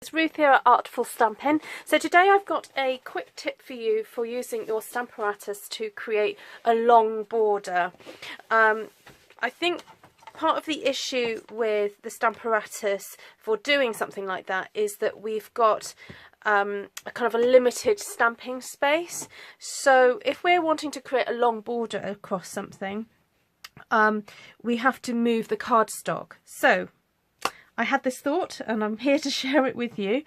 It's Ruth here at Artful Stampin'. So today I've got a quick tip for you for using your Stamparatus to create a long border. I think part of the issue with the Stamparatus for doing something like that is that we've got a kind of a limited stamping space. So if we're wanting to create a long border across something, we have to move the cardstock. So I had this thought and I'm here to share it with you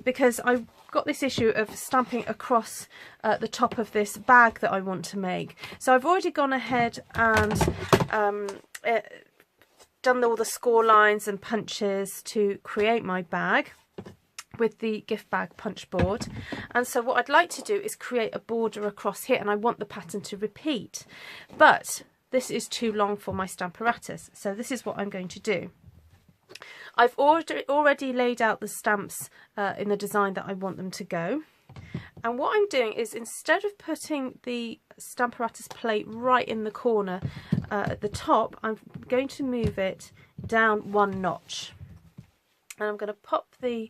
because I've got this issue of stamping across the top of this bag that I want to make. So I've already gone ahead and done all the score lines and punches to create my bag with the gift bag punch board. And so what I'd like to do is create a border across here, and I want the pattern to repeat. But this is too long for my Stamparatus, so this is what I'm going to do. I've already laid out the stamps in the design that I want them to go, and what I'm doing is, instead of putting the Stamparatus plate right in the corner at the top, I'm going to move it down one notch, and I'm going to pop the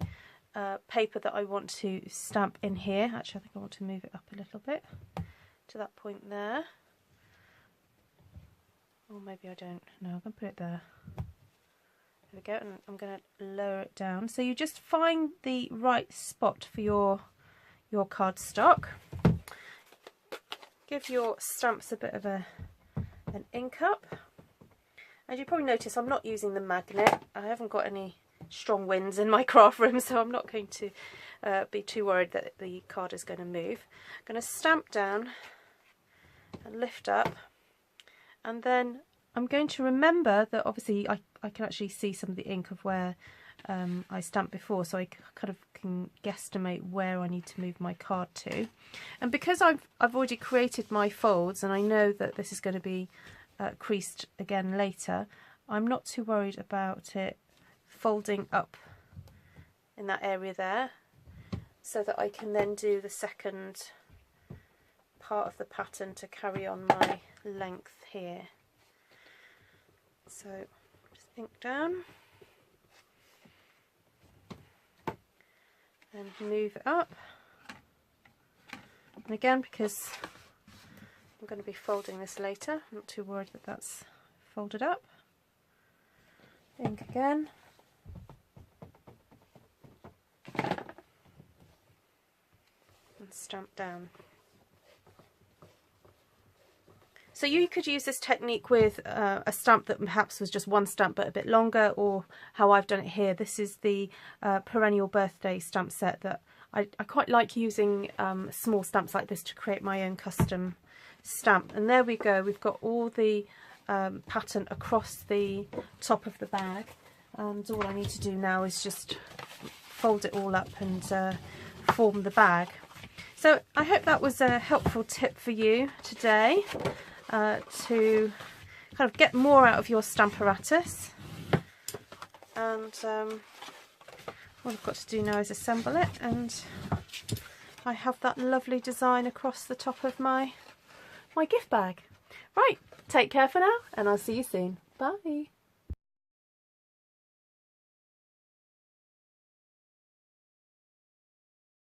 paper that I want to stamp in here. Actually, I think I want to move it up a little bit to that point there, or maybe I don't. No, I'm going to put it there. There we go, and I'm going to lower it down. So you just find the right spot for your cardstock. Give your stamps a bit of an ink up. As you probably notice, I'm not using the magnet. I haven't got any strong winds in my craft room, so I'm not going to be too worried that the card is going to move. I'm going to stamp down and lift up, and then I'm going to remember that obviously I can actually see some of the ink of where I stamped before, so I kind of can guesstimate where I need to move my card to. And because I've already created my folds and I know that this is going to be creased again later, I'm not too worried about it folding up in that area there, so that I can then do the second part of the pattern to carry on my length here. So just ink down and move it up, and again, because I'm going to be folding this later, I'm not too worried that that's folded up. Ink again, and stamp down. So you could use this technique with a stamp that perhaps was just one stamp but a bit longer, or how I've done it here. This is the perennial birthday stamp set that I quite like using small stamps like this to create my own custom stamp. And there we go, we've got all the pattern across the top of the bag, and all I need to do now is just fold it all up and form the bag. So I hope that was a helpful tip for you today. To kind of get more out of your Stamparatus, and what I've got to do now is assemble it, and I have that lovely design across the top of my gift bag. Right, take care for now, and I'll see you soon. Bye.